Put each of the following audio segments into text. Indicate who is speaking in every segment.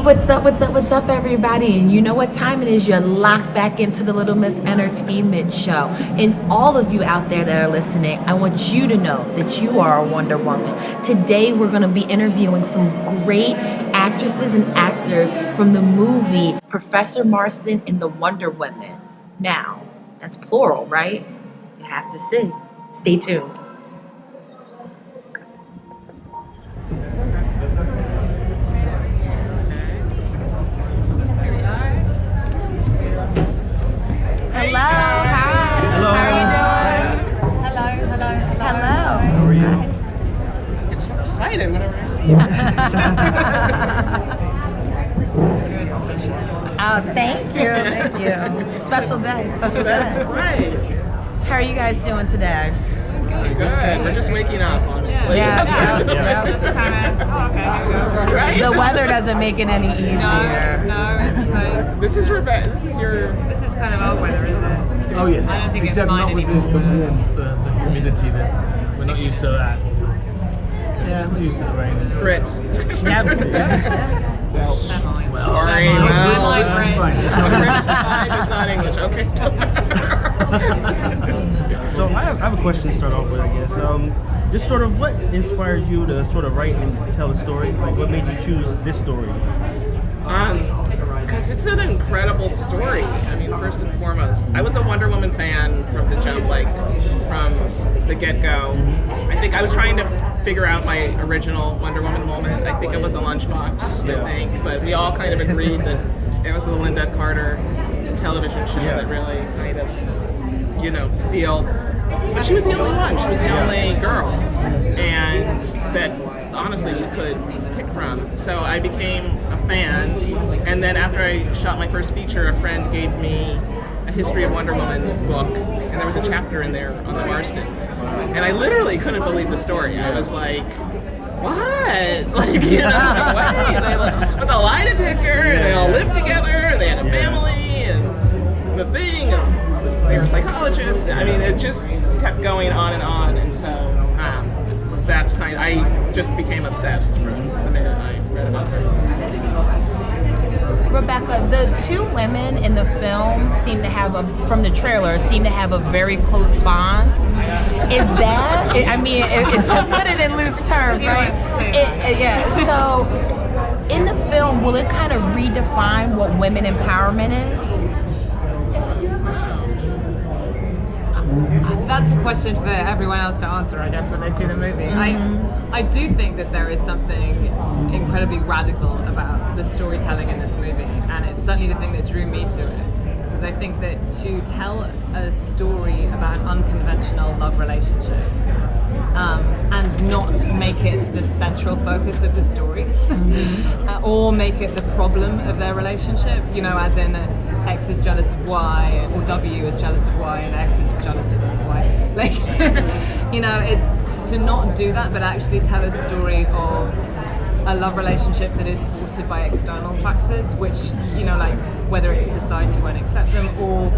Speaker 1: what's up, everybody? And you know what time it is. You're locked back into the Little Miss Entertainment Show. And all of you out there that are listening, I want you to know that you are a Wonder Woman. Today, we're going to be interviewing some great actresses and actors from the movie Professor Marston and the Wonder Women. Now, that's plural, right? You have to see. Stay tuned. Hello. Hi.
Speaker 2: Hello.
Speaker 1: How are you doing? Hello.
Speaker 2: How are you?
Speaker 3: I'm so excited whenever I see you.
Speaker 1: Oh, thank you. Special day.
Speaker 3: That's right.
Speaker 1: How are you guys doing today?
Speaker 3: Good. We're just waking up, honestly.
Speaker 1: Yeah.
Speaker 4: Just kind of,
Speaker 3: Right?
Speaker 1: The weather doesn't make it any easier.
Speaker 4: no, it's like,
Speaker 3: This is Rebecca. This is your.
Speaker 4: this is kind of our weather, isn't it?
Speaker 2: Oh yeah.
Speaker 4: I don't think it's
Speaker 2: Except
Speaker 4: mine
Speaker 2: not with the
Speaker 4: anymore.
Speaker 2: warmth, the humidity that we're not used to that. Yeah, we're used to the rain.
Speaker 3: Brits. Well,
Speaker 4: Semi.
Speaker 3: sorry.
Speaker 4: Semi.
Speaker 3: Well,
Speaker 2: It's fine. It's
Speaker 3: British
Speaker 2: fine.
Speaker 3: fine, just not English. Okay.
Speaker 2: So I have a question to start off with, I guess. Just sort of what inspired you to sort of write and tell a story? Like, what made you choose this story?
Speaker 3: Because it's an incredible story. I mean, first and foremost, I was a Wonder Woman fan from the jump, like from the get-go. I think I was trying to figure out my original Wonder Woman moment. I think it was a lunchbox,
Speaker 2: Yeah.
Speaker 3: I think, but we all kind of agreed that it was the Linda Carter television show
Speaker 2: Yeah.
Speaker 3: that really kind of, sealed. But she was the only one. She was the only girl, and that honestly you could pick from. So I became a fan, and then after I shot my first feature, a friend gave me a History of Wonder Woman book, and there was a chapter in there on the Marstons, and I literally couldn't believe the story. I was like, what? Like, no way. They with a lie detector, and they all lived together, and they had a family, and the thing, and they were psychologists. I mean, it just kept going on, and so that's I just became obsessed from the minute I read about her.
Speaker 1: Rebecca, the two women in the film seem to have from the trailer, seem to have a very close bond. Is that, to put it in loose terms, right? Yeah, so in the film, will it kind of redefine what women empowerment is?
Speaker 4: That's a question for everyone else to answer, I guess, when they see the movie. I do think that there is something incredibly radical about the storytelling in this movie, and it's certainly the thing that drew me to it. Because I think that to tell a story about an unconventional love relationship and not make it the central focus of the story, or make it the problem of their relationship, as in X is jealous of Y, or W is jealous of Y, and X is jealous of Y. Like, it's to not do that, but actually tell a story of a love relationship that is thwarted by external factors, which, like whether it's society won't accept them, or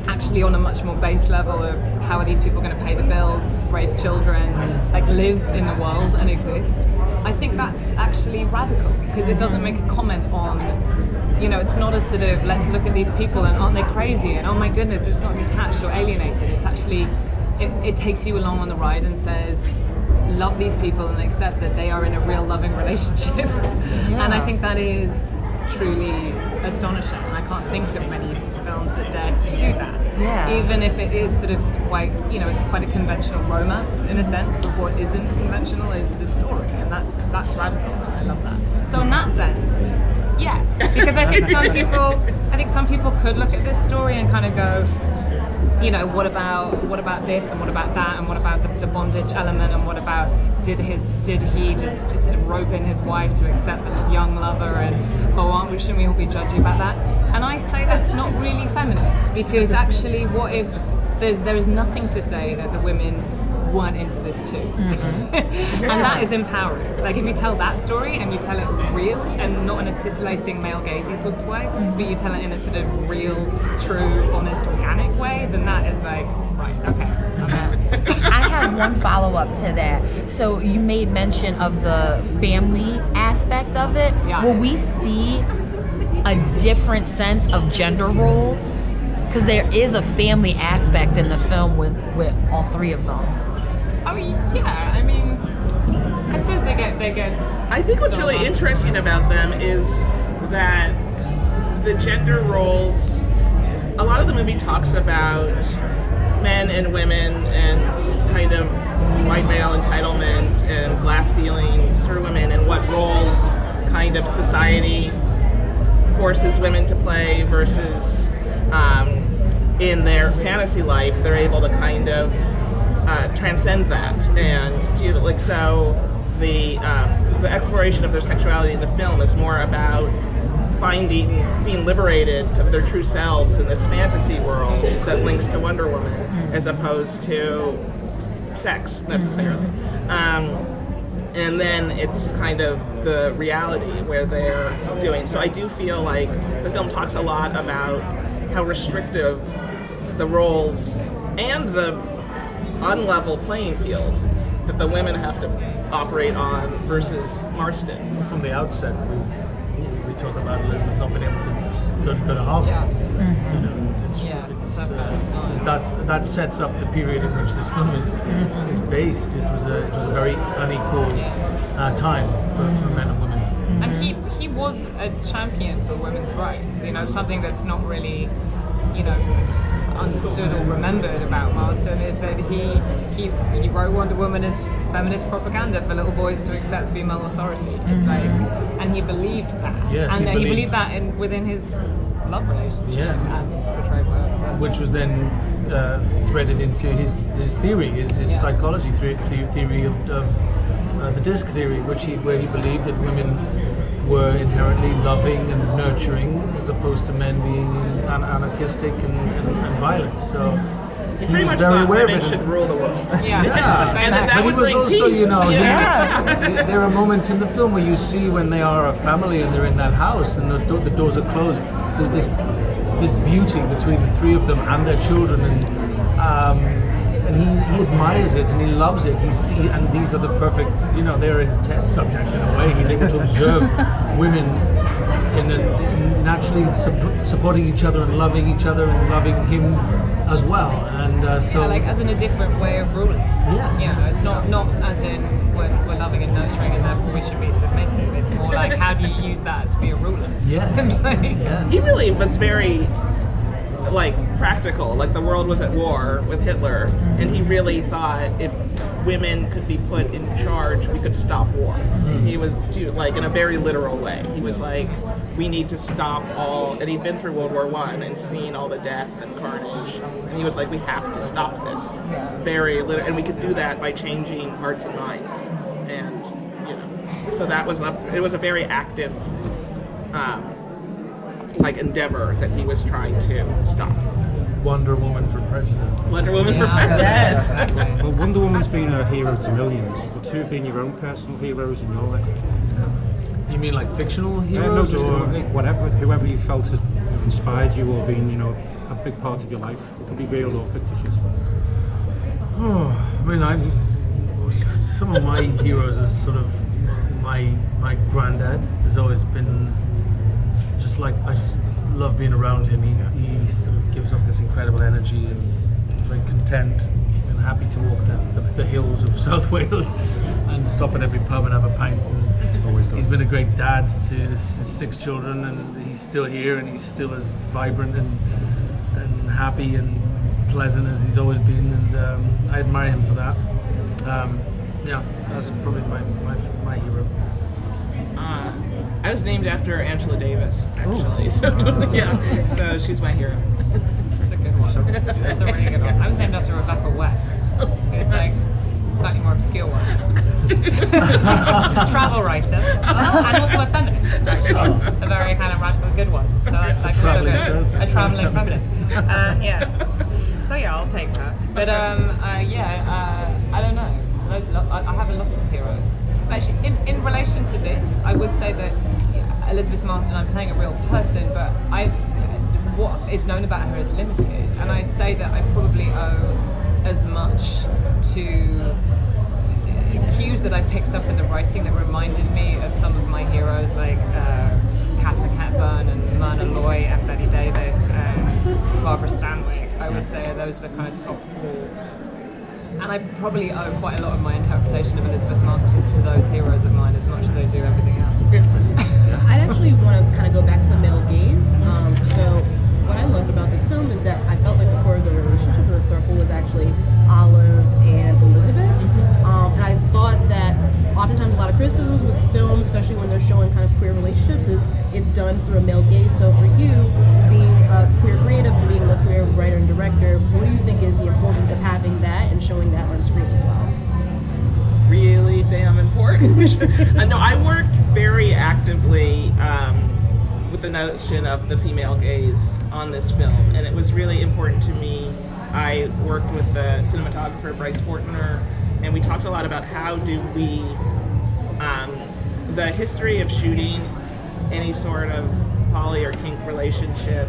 Speaker 4: actually on a much more base level of how are these people going to pay the bills, raise children, like live in the world and exist. I think that's actually radical, because it doesn't make a comment on, it's not a sort of let's look at these people and aren't they crazy, and oh my goodness, it's not detached or alienated. It's actually, it takes you along on the ride and says, love these people and accept that they are in a real loving relationship. And I think that is truly astonishing. I can't think of many films that dare to do that. Even if it is sort of quite, it's quite a conventional romance in a sense, but what isn't conventional is the story, and that's radical, and I love that. So in that sense, yes, because I think some people could look at this story and kind of go, what about this, and what about that, and what about the bondage element, and what about did he just sort of rope in his wife to accept the young lover, and shouldn't we all be judgy about that? And I say that's not really feminist, because actually, what if there is nothing to say that the women weren't into this too. And that is empowering. Like if you tell that story and you tell it real and not in a titillating male gazy sort of way, but you tell it in a sort of real, true, honest, organic way, then that is like, right, okay.
Speaker 1: I have one follow-up to that. So you made mention of the family aspect of it.
Speaker 4: Yeah.
Speaker 1: Will we see a different sense of gender roles? Because there is a family aspect in the film with all three of them.
Speaker 4: Oh yeah, I mean, I suppose they get.
Speaker 3: I think what's really interesting about them is that the gender roles, a lot of the movie talks about men and women and kind of white male entitlement and glass ceilings for women and what roles kind of society forces women to play versus in their fantasy life they're able to kind of transcend that. And like so the exploration of their sexuality in the film is more about being liberated of their true selves in this fantasy world that links to Wonder Woman, as opposed to sex necessarily. And then it's kind of the reality where they're doing. So I do feel like the film talks a lot about how restrictive the roles and the unlevel playing field that the women have to operate on versus Marston.
Speaker 5: From the outset, we talk about Elizabeth not being able to go to Harvard.
Speaker 4: Yeah.
Speaker 5: You know, that sets up the period in which this film is based. It was a very unequal time for men and women.
Speaker 4: And he was a champion for women's rights. You know, something that's not really, you know, understood or remembered about Marston is that he wrote Wonder Woman as feminist propaganda for little boys to accept female authority. It's like, and he believed that.
Speaker 5: Yes,
Speaker 4: and
Speaker 5: he
Speaker 4: he
Speaker 5: believed
Speaker 4: that within his love relationship,
Speaker 5: Yes.
Speaker 4: as portrayed by us.
Speaker 5: Which was then threaded into his theory, his psychology theory of the disc theory, where he believed that women were inherently loving and nurturing, as opposed to men being anarchistic and violent. So
Speaker 3: He
Speaker 5: he
Speaker 3: pretty
Speaker 5: was
Speaker 3: much
Speaker 5: very
Speaker 3: thought
Speaker 5: aware of
Speaker 3: women
Speaker 5: it.
Speaker 3: should rule the world.
Speaker 4: Yeah.
Speaker 3: And that
Speaker 5: but he
Speaker 3: would
Speaker 5: was
Speaker 3: bring
Speaker 5: also,
Speaker 3: peace.
Speaker 5: you know,
Speaker 3: Yeah.
Speaker 5: there are moments in the film where you see when they are a family and they're in that house and the doors are closed. There's this beauty between the three of them and their children, and he admires it and he loves it. And these are the perfect, you know, they're his test subjects in a way. He's able to observe women in naturally supporting each other and loving each other and loving him as well. And so,
Speaker 4: Yeah, like as in a different way of ruling.
Speaker 5: Yeah.
Speaker 4: You know, it's not as in we're loving and nurturing and therefore we should be submissive. It's more like how do you use that to be a ruler?
Speaker 5: yes,
Speaker 4: Like-
Speaker 5: yes.
Speaker 3: He really was very like practical. Like the world was at war with Hitler, and he really thought if women could be put in charge, we could stop war. He was like in a very literal way. He was like, we need to stop all. And he'd been through World War I and seen all the death and carnage, and he was like, we have to stop this. Very literal, and we could do that by changing hearts and minds. And you know, so that was it was a very active. Like endeavor that he was trying to stop.
Speaker 5: Wonder Woman for president.
Speaker 3: Wonder Woman for
Speaker 1: Yeah.
Speaker 3: president.
Speaker 4: Exactly.
Speaker 6: Well, Wonder Woman's been a hero to millions, but who have been your own personal heroes in your life?
Speaker 5: You mean like fictional
Speaker 6: No,
Speaker 5: heroes,
Speaker 6: just
Speaker 5: or
Speaker 6: whatever, whoever you felt has inspired you or been, you know, a big part of your life. It could be real or fictitious.
Speaker 5: Oh, I mean, some of my heroes are sort of my granddad has always been just like, I just love being around him. He sort of gives off this incredible energy and very content and happy to walk the hills of South Wales and stop at every pub and have a pint. And
Speaker 6: Always good.
Speaker 5: he's been a great dad to his 6 children, and he's still here and he's still as vibrant and happy and pleasant as he's always been, and I admire him for that. Yeah, that's probably my hero.
Speaker 3: I was named after Angela Davis, actually. So yeah, so she's my hero.
Speaker 4: It's a good one. It's a really good one. I was named after Rebecca West. It's like a slightly more obscure one. Travel writer and also a feminist, actually. A very kind of radical good one. So like also a traveling feminist. Yeah. So yeah, I'll take her. But I don't know. I have a lot of heroes. Actually, in relation to this, I would say that Elizabeth Marston, I'm playing a real person, but what is known about her is limited, and I'd say that I probably owe as much to that I picked up in the writing that reminded me of some of my heroes, like Catherine Hepburn and Myrna Loy and Betty Davis and Barbara Stanwyck. I would say those are the kind of top 4. And I probably owe quite a lot of my interpretation of Elizabeth Marston to those heroes of mine as much as I do everything else.
Speaker 7: I'd actually want to kind of go back to the male gaze. So what I loved about this film is that I felt like the core of the relationship with Thurple was actually Olive and Elizabeth. And I thought that oftentimes a lot of criticisms with film, especially when they're showing kind of queer relationships, is it's done through a male gaze. So for you, being a queer creative and being a queer writer and director, what do you think is the importance of having that and showing that on screen as well?
Speaker 3: Really damn important. No, I worked very actively with the notion of the female gaze on this film, and it was really important to me. I worked with the cinematographer Bryce Fortner, and we talked a lot about how do we, the history of shooting any sort of poly or kink relationship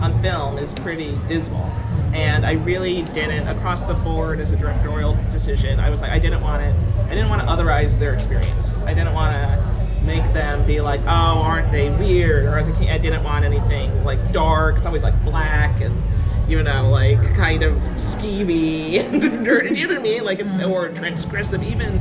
Speaker 3: on film is pretty dismal. And I really didn't, across the board as a directorial decision, I was like, I didn't want to otherize their experience. I didn't want to make them be like, oh, aren't they weird? Or I didn't want anything like dark. It's always like black and, you know, like kind of skeevy and dirty, you know what I mean? Like it's, or transgressive even.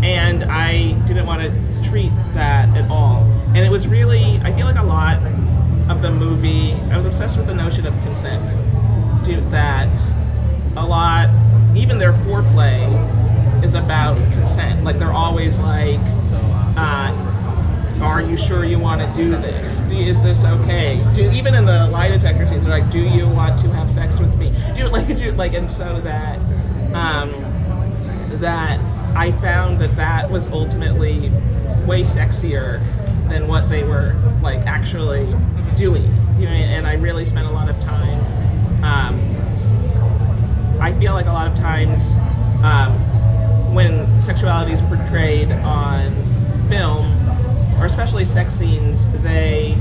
Speaker 3: And I didn't want to treat that at all. And it was really, I feel like a lot of the movie, I was obsessed with the notion of consent. That a lot, even their foreplay is about consent. Like they're always like, are you sure you want to do this? Is this okay? Even in the lie detector scenes, they're like, do you want to have sex with me? And so that that I found that was ultimately way sexier than what they were like actually doing. You know, and I really spent a lot of time. I feel like a lot of times when sexuality is portrayed on film, or especially sex scenes, they,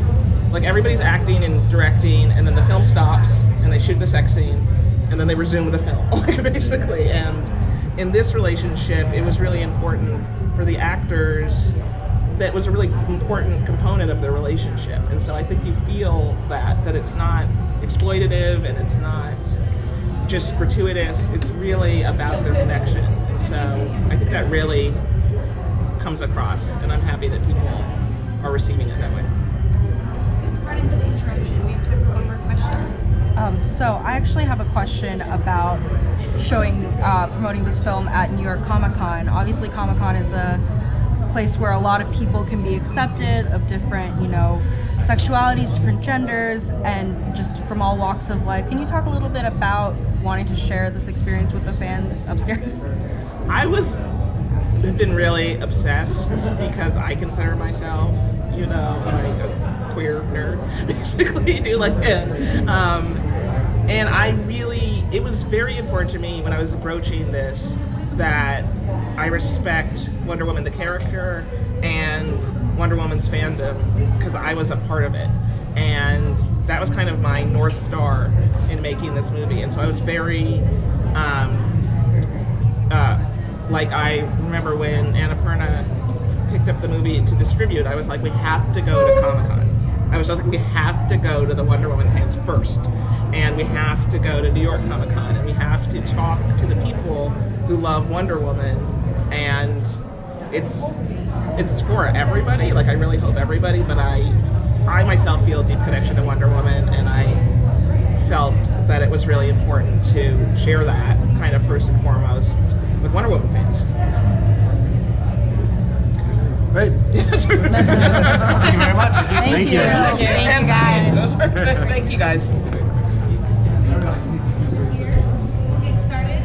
Speaker 3: like everybody's acting and directing, and then the film stops, and they shoot the sex scene, and then they resume the film, basically. And in this relationship, it was really important for the actors. That was a really important component of their relationship. And so I think you feel that it's not exploitative and it's not just gratuitous. It's really about their connection. And so I think that really comes across, and I'm happy that people are receiving it that way.
Speaker 8: Pardon for the interruption. We have time for one more question.
Speaker 9: So I actually have a question about promoting this film at New York Comic Con. Obviously Comic Con is a place where a lot of people can be accepted of different, sexualities, different genders, and just from all walks of life. Can you talk a little bit about wanting to share this experience with the fans upstairs?
Speaker 3: I've been really obsessed because I consider myself, like a queer nerd, basically, and it was very important to me when I was approaching this that I respect Wonder Woman the character and Wonder Woman's fandom because I was a part of it, and that was kind of my North Star in making this movie. And so I was very I remember when Annapurna picked up the movie to distribute, I was like, we have to go to Comic-Con. I was just like, we have to go to the Wonder Woman fans first, and we have to go to New York Comic-Con, and we have to talk to the people who love Wonder Woman. And it's for everybody. Like, I really hope everybody, but I myself feel a deep connection to Wonder Woman, and I felt that it was really important to share that kind of first and foremost with Wonder Woman fans.
Speaker 5: Great. Thank you very much.
Speaker 1: Thank you. Thank you, guys.
Speaker 3: Thank you, guys.
Speaker 8: We'll get started.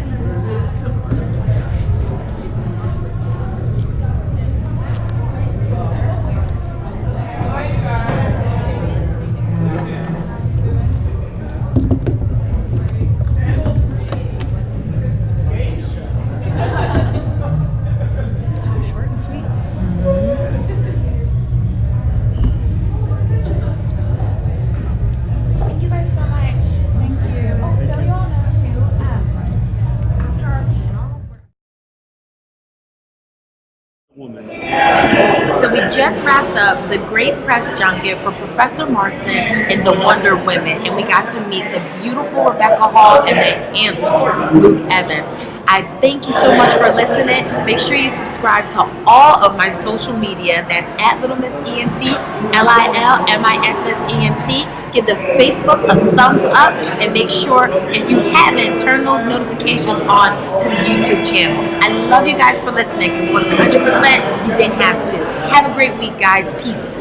Speaker 8: Thank you guys so
Speaker 2: woman.
Speaker 1: So we just wrapped up the great press junket for Professor Marston and the Wonder Women, and we got to meet the beautiful Rebecca Hall and the handsome Luke Evans. I thank you so much for listening. Make sure you subscribe to all of my social media. That's at Little Miss ENT, LILMISSENT. Give the Facebook a thumbs up, and make sure, if you haven't, turn those notifications on to the YouTube channel. I love you guys for listening, because 100% you didn't have to. Have a great week, guys. Peace.